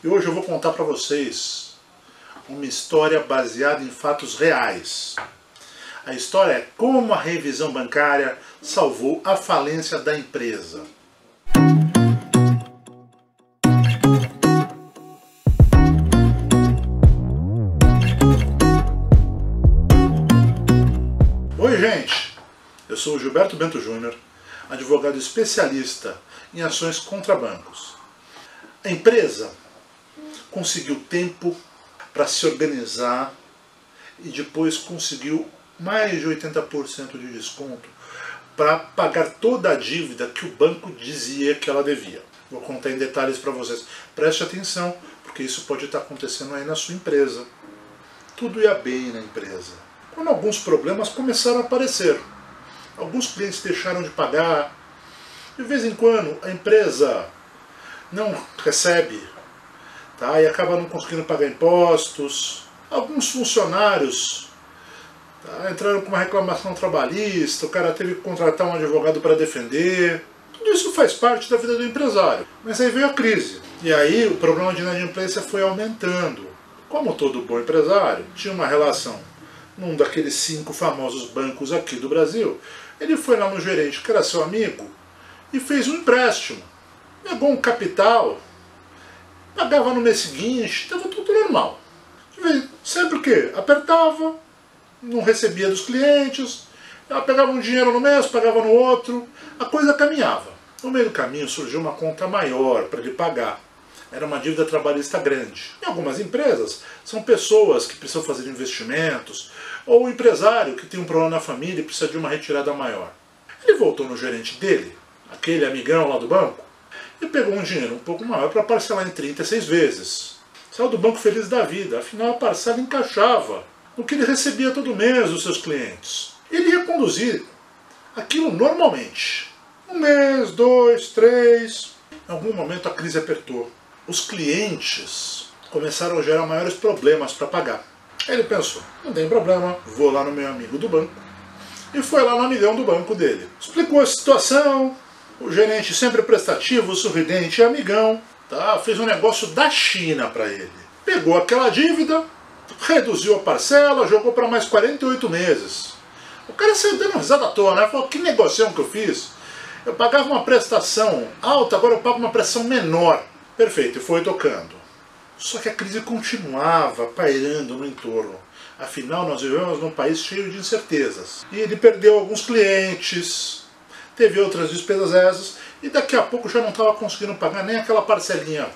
E hoje eu vou contar para vocês uma história baseada em fatos reais. A história é como a revisão bancária salvou a falência da empresa. Oi gente, eu sou o Gilberto Bento Júnior, advogado especialista em ações contra bancos. A empresa conseguiu tempo para se organizar e depois conseguiu mais de 80% de desconto para pagar toda a dívida que o banco dizia que ela devia. Vou contar em detalhes para vocês. Preste atenção, porque isso pode estar acontecendo aí na sua empresa. Tudo ia bem na empresa, quando alguns problemas começaram a aparecer. Alguns clientes deixaram de pagar, de vez em quando a empresa não recebe, tá? E acaba não conseguindo pagar impostos. Alguns funcionários entraram com uma reclamação trabalhista, o cara teve que contratar um advogado para defender. Tudo isso faz parte da vida do empresário. Mas aí veio a crise. E aí o problema de inadimplência foi aumentando. Como todo bom empresário, tinha uma relação num daqueles 5 famosos bancos aqui do Brasil. Ele foi lá no gerente, que era seu amigo, e fez um empréstimo. Pegou um capital, pagava no mês seguinte, estava tudo normal. Sempre que apertava, não recebia dos clientes, ela pegava um dinheiro no mês, pagava no outro, a coisa caminhava. No meio do caminho surgiu uma conta maior para ele pagar. Era uma dívida trabalhista grande. Em algumas empresas, são pessoas que precisam fazer investimentos, ou o empresário que tem um problema na família e precisa de uma retirada maior. Ele voltou no gerente dele, aquele amigão lá do banco, e pegou um dinheiro um pouco maior para parcelar em 36 vezes. Saiu do banco feliz da vida, afinal a parcela encaixava no que ele recebia todo mês dos seus clientes. Ele ia conduzir aquilo normalmente. 1 mês, 2, 3... Em algum momento a crise apertou. Os clientes começaram a gerar maiores problemas para pagar. Ele pensou, não tem problema, vou lá no meu amigo do banco. E foi lá no amigão do banco dele. Explicou a situação, o gerente sempre prestativo, sorridente e amigão, fez um negócio da China para ele. Pegou aquela dívida, reduziu a parcela, jogou para mais 48 meses. O cara saiu dando risada à toa, né? Falou, que negocião que eu fiz? Eu pagava uma prestação alta, agora eu pago uma prestação menor. Perfeito, e foi tocando. Só que a crise continuava pairando no entorno. Afinal, nós vivemos num país cheio de incertezas. E ele perdeu alguns clientes, teve outras despesas extras, e daqui a pouco já não estava conseguindo pagar nem aquela parcelinha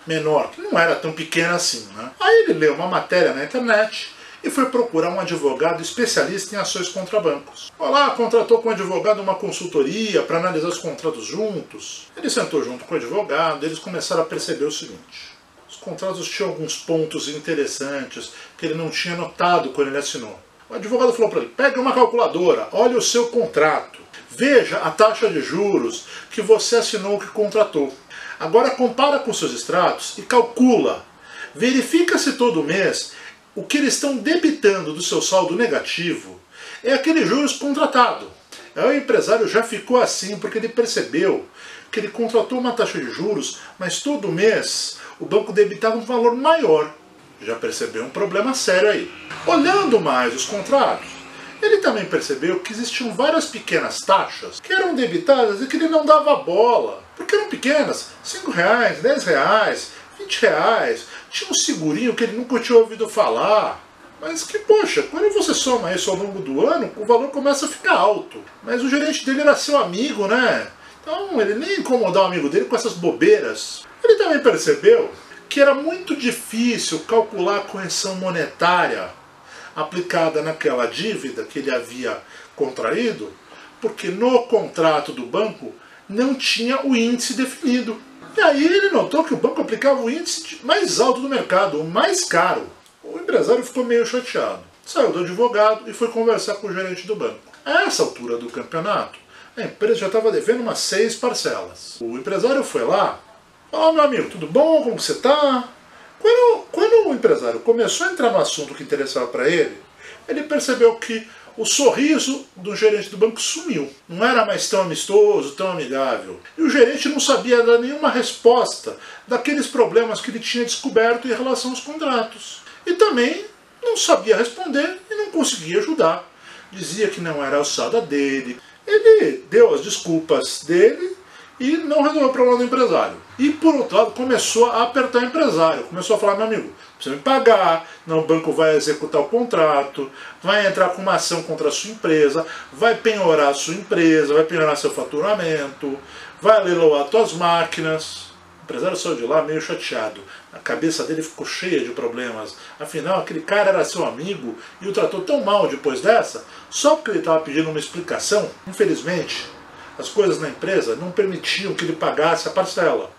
menor, que não era tão pequena assim, né? Aí ele leu uma matéria na internet e foi procurar um advogado especialista em ações contra bancos. Foi lá, contratou com o advogado uma consultoria para analisar os contratos juntos. Ele sentou junto com o advogado e eles começaram a perceber o seguinte: os contratos tinham alguns pontos interessantes que ele não tinha notado quando ele assinou. O advogado falou para ele, pega uma calculadora, olha o seu contrato, veja a taxa de juros que você assinou, que contratou. Agora compara com seus extratos e calcula. Verifica se todo mês o que eles estão debitando do seu saldo negativo é aquele juros contratado. Aí o empresário já ficou assim porque ele percebeu que ele contratou uma taxa de juros, mas todo mês o banco debitava um valor maior. Já percebeu um problema sério aí. Olhando mais os contratos, ele também percebeu que existiam várias pequenas taxas que eram debitadas e que ele não dava bola. Porque eram pequenas, R$5, R$10, R$20. Tinha um segurinho que ele nunca tinha ouvido falar. Mas que, poxa, quando você soma isso ao longo do ano, o valor começa a ficar alto. Mas o gerente dele era seu amigo, né? Então ele nem ia incomodar o amigo dele com essas bobeiras. Ele também percebeu que era muito difícil calcular a correção monetária aplicada naquela dívida que ele havia contraído, porque no contrato do banco não tinha o índice definido. E aí ele notou que o banco aplicava o índice mais alto do mercado, o mais caro. O empresário ficou meio chateado. Saiu do advogado e foi conversar com o gerente do banco. A essa altura do campeonato, a empresa já estava devendo umas 6 parcelas. O empresário foi lá, falou, meu amigo, tudo bom? Como você está? Quando o empresário começou a entrar no assunto que interessava para ele, ele percebeu que o sorriso do gerente do banco sumiu. Não era mais tão amistoso, tão amigável. E o gerente não sabia dar nenhuma resposta daqueles problemas que ele tinha descoberto em relação aos contratos. E também não sabia responder e não conseguia ajudar. Dizia que não era a alçada dele. Ele deu as desculpas dele e não resolveu o problema do empresário. E, por outro lado, começou a apertar o empresário. Começou a falar: meu amigo, precisa me pagar, não, o banco vai executar o contrato, vai entrar com uma ação contra a sua empresa, vai penhorar a sua empresa, vai penhorar seu faturamento, vai leiloar suas máquinas. O empresário saiu de lá meio chateado. A cabeça dele ficou cheia de problemas. Afinal, aquele cara era seu amigo e o tratou tão mal depois dessa, só porque ele estava pedindo uma explicação. Infelizmente, as coisas na empresa não permitiam que ele pagasse a parcela,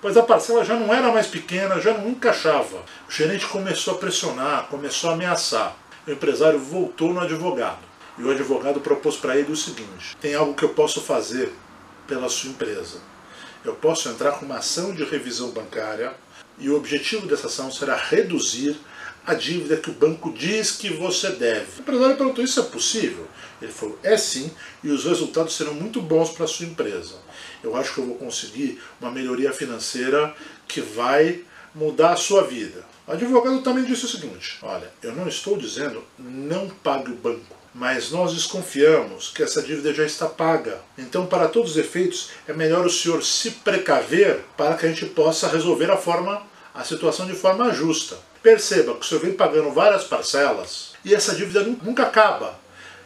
pois a parcela já não era mais pequena, já não encaixava. O gerente começou a pressionar, começou a ameaçar. O empresário voltou no advogado. E o advogado propôs para ele o seguinte: tem algo que eu posso fazer pela sua empresa. Eu posso entrar com uma ação de revisão bancária e o objetivo dessa ação será reduzir a dívida que o banco diz que você deve. O empresário perguntou: isso é possível? Ele falou: é sim, e os resultados serão muito bons para a sua empresa. Eu acho que eu vou conseguir uma melhoria financeira que vai mudar a sua vida. O advogado também disse o seguinte: olha, eu não estou dizendo não pague o banco, mas nós desconfiamos que essa dívida já está paga. Então, para todos os efeitos, é melhor o senhor se precaver para que a gente possa resolver a situação de forma justa. Perceba que o senhor vem pagando várias parcelas e essa dívida nunca acaba.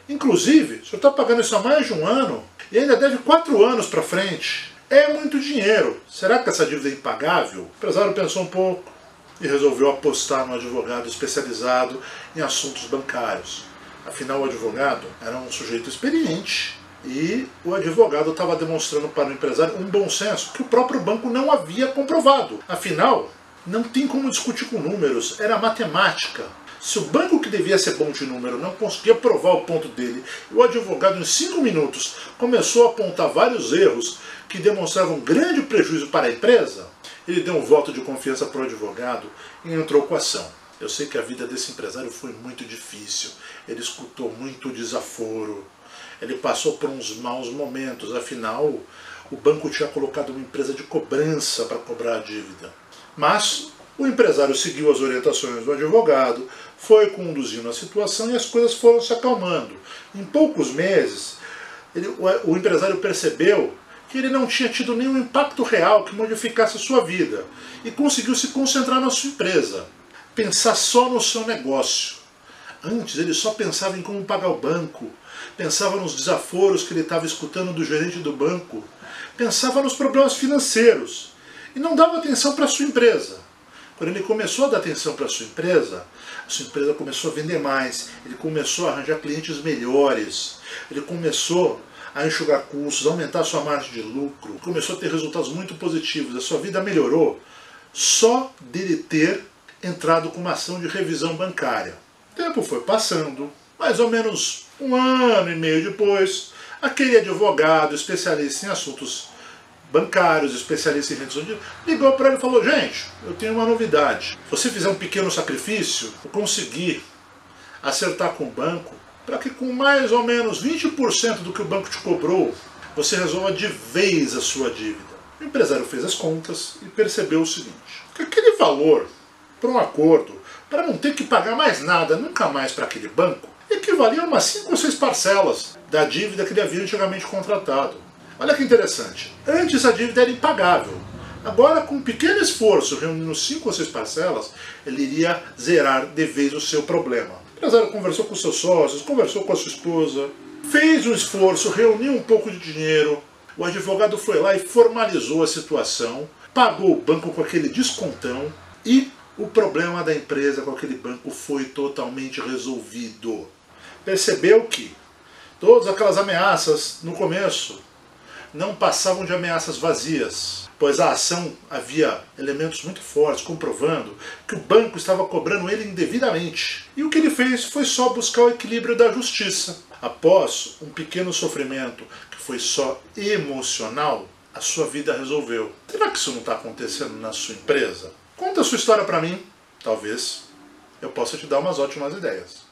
Inclusive, o senhor está pagando isso há mais de um ano e ainda deve 4 anos para frente. É muito dinheiro. Será que essa dívida é impagável? O empresário pensou um pouco e resolveu apostar no advogado especializado em assuntos bancários. Afinal, o advogado era um sujeito experiente e o advogado estava demonstrando para o empresário um bom senso que o próprio banco não havia comprovado. Afinal, não tem como discutir com números, era matemática. Se o banco, que devia ser bom de número, não conseguia provar o ponto dele, e o advogado em 5 minutos começou a apontar vários erros que demonstravam grande prejuízo para a empresa, ele deu um voto de confiança para o advogado e entrou com a ação. Eu sei que a vida desse empresário foi muito difícil, ele escutou muito desaforo, ele passou por uns maus momentos, afinal o banco tinha colocado uma empresa de cobrança para cobrar a dívida. Mas o empresário seguiu as orientações do advogado, foi conduzindo a situação e as coisas foram se acalmando. Em poucos meses, o empresário percebeu que ele não tinha tido nenhum impacto real que modificasse a sua vida e conseguiu se concentrar na sua empresa, pensar só no seu negócio. Antes ele só pensava em como pagar o banco, pensava nos desaforos que ele estava escutando do gerente do banco, pensava nos problemas financeiros e não dava atenção para a sua empresa. Quando ele começou a dar atenção para a sua empresa começou a vender mais, ele começou a arranjar clientes melhores, ele começou a enxugar custos, aumentar a sua margem de lucro, começou a ter resultados muito positivos, a sua vida melhorou só dele ter entrado com uma ação de revisão bancária. O tempo foi passando, mais ou menos 1 ano e meio depois, aquele advogado especialista em assuntos bancários, especialista em redução de dívida, ligou para ele e falou: gente, eu tenho uma novidade. Se você fizer um pequeno sacrifício, eu conseguir acertar com o banco para que com mais ou menos 20% do que o banco te cobrou, você resolva de vez a sua dívida. O empresário fez as contas e percebeu o seguinte: que aquele valor para um acordo, para não ter que pagar mais nada, nunca mais para aquele banco, equivalia a umas 5 ou 6 parcelas da dívida que ele havia antigamente contratado. Olha que interessante. Antes a dívida era impagável. Agora, com um pequeno esforço, reunindo 5 ou 6 parcelas, ele iria zerar de vez o seu problema. O empresário conversou com seus sócios, conversou com a sua esposa, fez um esforço, reuniu um pouco de dinheiro. O advogado foi lá e formalizou a situação, pagou o banco com aquele descontão e o problema da empresa com aquele banco foi totalmente resolvido. Percebeu que todas aquelas ameaças no começo não passavam de ameaças vazias, pois a ação havia elementos muito fortes comprovando que o banco estava cobrando ele indevidamente. E o que ele fez foi só buscar o equilíbrio da justiça. Após um pequeno sofrimento que foi só emocional, a sua vida resolveu. Será que isso não está acontecendo na sua empresa? Conta a sua história para mim, talvez eu possa te dar umas ótimas ideias.